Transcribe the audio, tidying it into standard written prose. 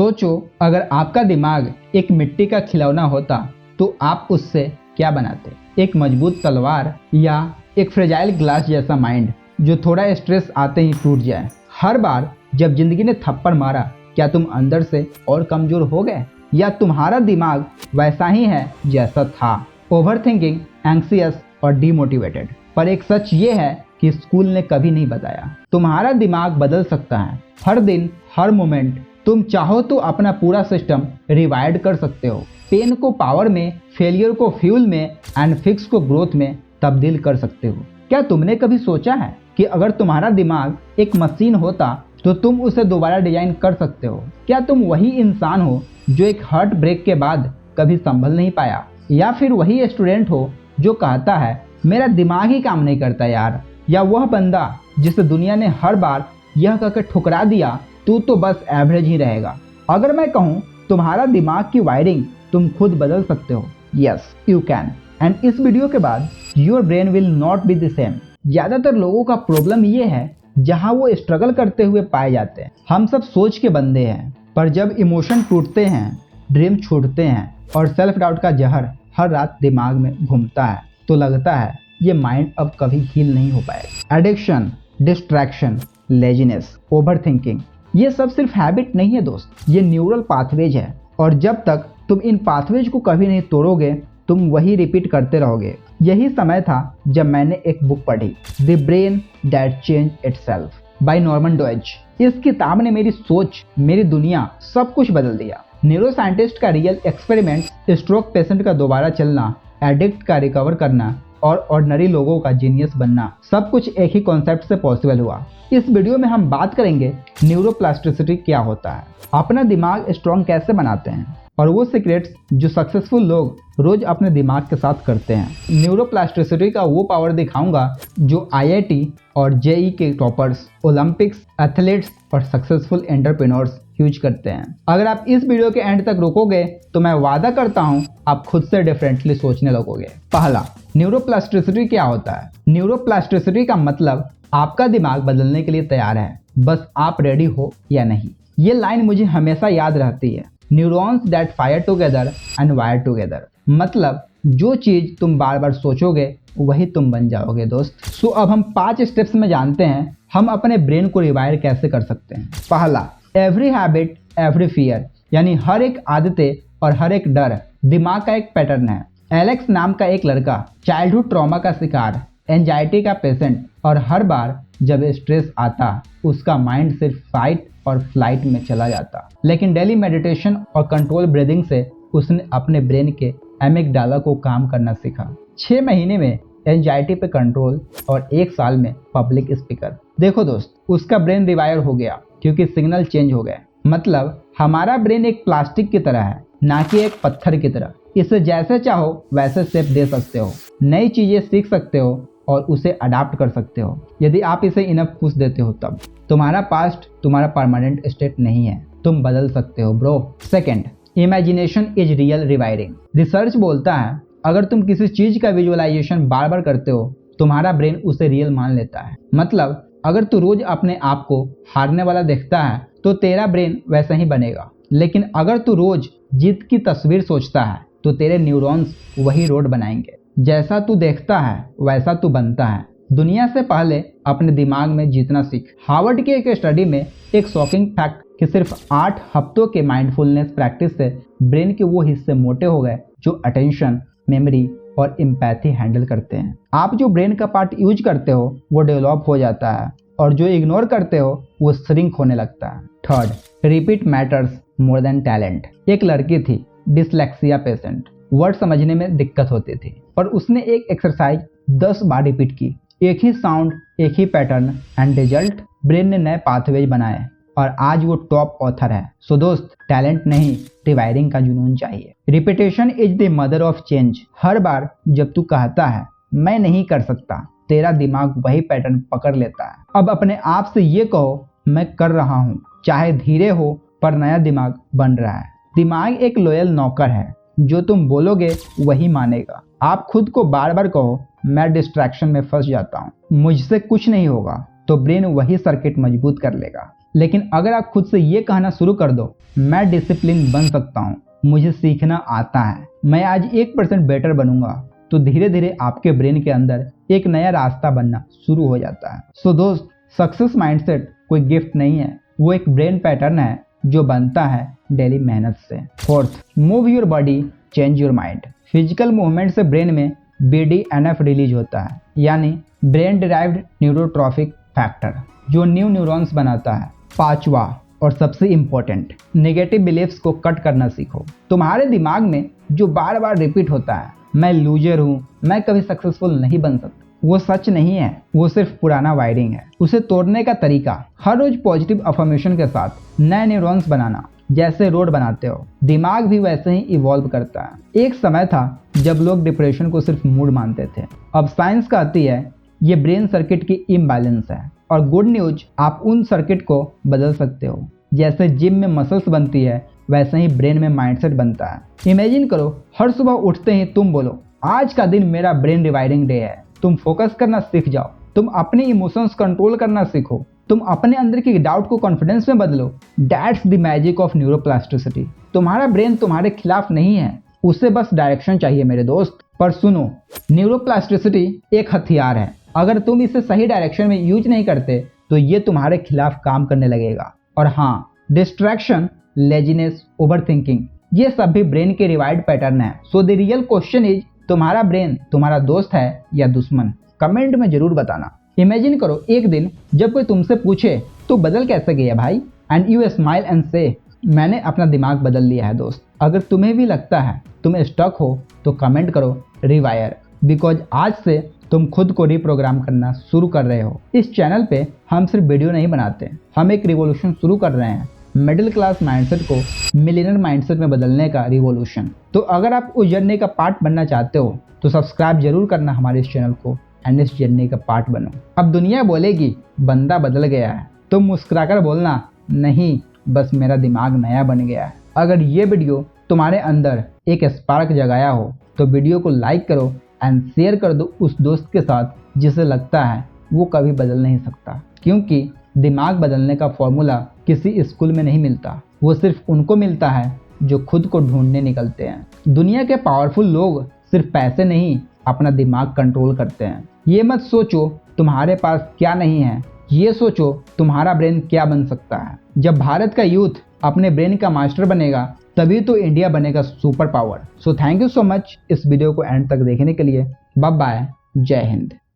सोचो, अगर आपका दिमाग एक मिट्टी का खिलौना होता तो आप उससे क्या बनाते? एक मजबूत तलवार या एक फ्रेजाइल ग्लास जैसा माइंड जो थोड़ा स्ट्रेस आते ही टूट जाए? हर बार जब जिंदगी ने थप्पड़ मारा, क्या तुम अंदर से और कमजोर हो गए, या तुम्हारा दिमाग वैसा ही है जैसा था, ओवरथिंकिंग, एंग्जियस और डीमोटिवेटेड? पर एक सच ये है कि स्कूल ने कभी नहीं बताया, तुम्हारा दिमाग बदल सकता है। हर दिन, हर मोमेंट तुम चाहो तो अपना पूरा सिस्टम रिवायर्ड कर सकते हो। पेन को पावर में, फेलियर को फ्यूल में एंड फिक्स को ग्रोथ में तब्दील कर सकते हो। क्या तुमने कभी सोचा है कि अगर तुम्हारा दिमाग एक मशीन होता तो तुम उसे दोबारा डिजाइन कर सकते हो? क्या तुम वही इंसान हो जो एक हार्ट ब्रेक के बाद कभी संभल नहीं पाया, या फिर वही स्टूडेंट हो जो कहता है मेरा दिमाग ही काम नहीं करता यार, या वह बंदा जिसे दुनिया ने हर बार यह कहकर ठुकरा दिया तू तो बस एवरेज ही रहेगा? अगर मैं कहूँ तुम्हारा दिमाग की वायरिंग तुम खुद बदल सकते हो, यस यू कैन, एंड इस वीडियो के बाद your brain will not be the same. ज्यादातर लोगों का प्रॉब्लम ये है जहाँ वो स्ट्रगल करते हुए पाए जाते हैं। हम सब सोच के बंदे हैं, पर जब इमोशन टूटते हैं, ड्रीम छूटते हैं और सेल्फ डाउट का जहर हर रात दिमाग में घूमता है, तो लगता है ये माइंड अब कभी हील नहीं हो पाएगा। एडिक्शन, डिस्ट्रैक्शन, लेजीनेस, ओवरथिंकिंग, ये सब सिर्फ हैबिट नहीं है दोस्त, ये न्यूरल पाथवेज है। और जब तक तुम इन पाथवेज को कभी नहीं तोड़ोगे, तुम वही रिपीट करते रहोगे। यही समय था जब मैंने एक बुक पढ़ी, the brain that change itself by Norman Doidge. इस किताब ने मेरी सोच, मेरी दुनिया, सब कुछ बदल दिया। न्यूरो साइंटिस्ट का रियल एक्सपेरिमेंट, स्ट्रोक पेशेंट का दोबारा चलना, एडिक्ट का रिकवर करना और ऑर्डिनरी लोगों का जीनियस बनना, सब कुछ एक ही कॉन्सेप्ट से पॉसिबल हुआ। इस वीडियो में हम बात करेंगे न्यूरोप्लास्टिसिटी क्या होता है, अपना दिमाग स्ट्रॉन्ग कैसे बनाते हैं, और वो सीक्रेट्स जो सक्सेसफुल लोग रोज अपने दिमाग के साथ करते हैं। न्यूरोप्लास्टिसिटी का वो पावर दिखाऊंगा जो आईआईटी और जेई के टॉपर्स, ओलंपिक्स, एथलीट्स और सक्सेसफुल एंटरप्रेन्योर्स यूज करते हैं। अगर आप इस वीडियो के एंड तक रुकोगे तो मैं वादा करता हूं आप खुद से डिफरेंटली सोचने लगोगे। पहला, न्यूरोप्लास्टिसिटी क्या होता है? न्यूरोप्लास्टिसिटी का मतलब आपका दिमाग बदलने के लिए तैयार है, बस आप रेडी हो या नहीं। ये लाइन मुझे हमेशा याद रहती है, neurons that fire together and wire together. मतलब जो चीज तुम बार बार सोचोगे वही तुम बन जाओगे दोस्त। सो अब हम 5 स्टेप्स में जानते हैं हम अपने ब्रेन को रिवायर कैसे कर सकते हैं। पहला, एवरी हैबिट एवरी फियर, यानी हर एक आदतें और हर एक डर दिमाग का एक पैटर्न है। एलेक्स नाम का एक लड़का, चाइल्डहुड ट्रॉमा का शिकार, एंजाइटी का पेशेंट, और हर बार जब स्ट्रेस आता उसका माइंड सिर्फ फाइट और फ्लाइट में चला जाता। लेकिन डेली मेडिटेशन और कंट्रोल ब्रीदिंग से उसने अपने ब्रेन के एमिगडाला को काम करना सीखा। 6 महीने में एंजाइटी पे कंट्रोल और 1 साल में पब्लिक स्पीकर। देखो दोस्त, उसका ब्रेन रिवायर हो गया क्योंकि सिग्नल चेंज हो गए। मतलब हमारा ब्रेन एक प्लास्टिक की तरह है, ना कि एक पत्थर की तरह। इसे जैसे चाहो वैसे शेप दे सकते हो, नई चीजें सीख सकते हो और उसे अडाप्ट कर सकते हो, यदि आप इसे इनफ पुश देते हो तब। तुम्हारा पास्ट तुम्हारा परमानेंट स्टेट नहीं है, तुम बदल सकते हो bro. Second, imagination is real rewiring. Research बोलता है अगर तुम किसी चीज का विजुअलाइजेशन बार बार करते हो, तुम्हारा ब्रेन उसे रियल मान लेता है। मतलब अगर तू रोज अपने आप को हारने वाला देखता है तो तेरा ब्रेन वैसा ही बनेगा। लेकिन अगर तू रोज जीत की तस्वीर सोचता है तो तेरे न्यूरॉन्स वही रोड बनाएंगे। जैसा तू देखता है वैसा तू बनता है। दुनिया से पहले अपने दिमाग में जीतना सीख। हार्वर्ड की एक स्टडी में एक शॉकिंग फैक्ट कि सिर्फ 8 हफ्तों के माइंडफुलनेस प्रैक्टिस से ब्रेन के वो हिस्से मोटे हो गए जो अटेंशन, मेमोरी और एम्पैथी हैंडल करते हैं। आप जो ब्रेन का पार्ट यूज करते हो वो डेवलप हो जाता है और जो इग्नोर करते हो वो श्रिंक होने लगता है। Third, repeat matters more than talent. एक लड़की थी, डिसलेक्सिया पेशेंट, वर्ड समझने में दिक्कत होती थी, पर उसने एक एक्सरसाइज 10 बार रिपीट की, एक ही साउंड, एक ही पैटर्न, एंड रिजल्ट, ब्रेन ने नए पाथवेज बनाए और आज वो टॉप ऑथर है। सो दोस्त, टैलेंट नहीं, रिवायरिंग का जुनून चाहिए। Repetition is the mother of change. हर बार जब तू कहता है मैं नहीं कर सकता, तेरा दिमाग वही पैटर्न पकड़ लेता है। अब अपने आप से ये कहो मैं कर रहा हूँ, चाहे धीरे हो पर नया दिमाग बन रहा है। दिमाग एक लॉयल नौकर है, जो तुम बोलोगे वही मानेगा। आप खुद को बार बार कहो मैं डिस्ट्रैक्शन में फंस जाता हूँ, मुझसे कुछ नहीं होगा, तो ब्रेन वही सर्किट मजबूत कर लेगा। लेकिन अगर आप खुद से ये कहना शुरू कर दो, मैं डिसिप्लिन बन सकता हूँ, मुझे सीखना आता है, मैं आज 1% बेटर बनूंगा, तो धीरे धीरे आपके ब्रेन के अंदर एक नया रास्ता बनना शुरू हो जाता है। सो दोस्त, सक्सेस माइंडसेट कोई गिफ्ट नहीं है, वो एक ब्रेन पैटर्न है जो बनता है डेली मेहनत से। Fourth, move your body, change your mind. Physical movement से ब्रेन में BDNF रिलीज होता है, यानी ब्रेन डिराइव्ड न्यूरोट्रॉफिक फैक्टर, जो न्यू न्यूरॉन्स बनाता है। पांचवा और सबसे इंपॉर्टेंट, नेगेटिव बिलीफ्स को कट करना सीखो। तुम्हारे दिमाग में जो बार बार रिपीट होता है, मैं लूजर हूँ, मैं कभी सक्सेसफुल नहीं बन सकता, वो सच नहीं है, वो सिर्फ पुराना वायरिंग है। उसे तोड़ने का तरीका, हर रोज पॉजिटिव अफर्मेशन के साथ नए न्यूरॉन्स बनाना। जैसे रोड बनाते हो, दिमाग भी वैसे ही इवॉल्व करता है। एक समय था जब लोग डिप्रेशन को सिर्फ मूड मानते थे, अब साइंस कहती है ये ब्रेन सर्किट की इम्बैलेंस है। और गुड न्यूज, आप उन सर्किट को बदल सकते हो। जैसे जिम में मसल्स बनती है, वैसे ही ब्रेन में माइंडसेट बनता है। इमेजिन करो, हर सुबह उठते ही तुम बोलो, आज का दिन मेरा ब्रेन रिवायरिंग डे है। तुम फोकस करना सीख जाओ, तुम अपने इमोशंस कंट्रोल करना सीखो, तुम अपने अंदर की डाउट को कॉन्फिडेंस में बदलो। That's the magic of neuroplasticity. तुम्हारा ब्रेन तुम्हारे खिलाफ नहीं है, उसे बस डायरेक्शन चाहिए मेरे दोस्त। पर सुनो, न्यूरोप्लास्टिसिटी एक हथियार है, अगर तुम इसे सही डायरेक्शन में यूज नहीं करते तो ये तुम्हारे खिलाफ काम करने लगेगा। और हाँ, डिस्ट्रैक्शन, लेजीनेस, ओवरथिंकिंग, ये सब भी ब्रेन के रिवाइर्ड पैटर्न है। So the real question is, तुम्हारा ब्रेन तुम्हारा दोस्त है या दुश्मन? कमेंट में जरूर बताना। इमेजिन करो, एक दिन जब कोई तुमसे पूछे तो बदल कैसे गया भाई, एंड यू स्माइल एंड से, मैंने अपना दिमाग बदल लिया है दोस्त। अगर तुम्हें भी लगता है तुम स्टक हो तो कमेंट करो रिवायर, बिकॉज आज से तुम खुद को रिप्रोग्राम करना शुरू कर रहे हो। इस चैनल पे हम सिर्फ वीडियो नहीं बनाते, हम एक रिवॉल्यूशन शुरू कर रहे हैं, मिडिल क्लास माइंडसेट को मिलियनर माइंडसेट में बदलने का रिवॉल्यूशन। तो अगर आप उस जर्नी का पार्ट बनना चाहते हो तो सब्सक्राइब जरूर करना हमारे इस चैनल को, एंड इस जर्नी का पार्ट बनो। अब दुनिया बोलेगी बंदा बदल गया है, तुम मुस्कुराकर बोलना, नहीं, बस मेरा दिमाग नया बन गया है। अगर ये वीडियो तुम्हारे अंदर एक स्पार्क जगाया हो तो वीडियो को लाइक करो एंड शेयर कर दो उस दोस्त के साथ जिसे लगता है वो कभी बदल नहीं सकता। क्योंकि दिमाग बदलने का फॉर्मूला किसी स्कूल में नहीं मिलता, वो सिर्फ उनको मिलता है जो खुद को ढूंढने निकलते हैं। दुनिया के पावरफुल लोग सिर्फ पैसे नहीं, अपना दिमाग कंट्रोल करते हैं। ये मत सोचो तुम्हारे पास क्या नहीं है, ये सोचो तुम्हारा ब्रेन क्या बन सकता है। जब भारत का यूथ अपने ब्रेन का मास्टर बनेगा, तभी तो इंडिया बनेगा super power. So thank you so much इस वीडियो को एंड तक देखने के लिए। बाय बाय, जय हिंद।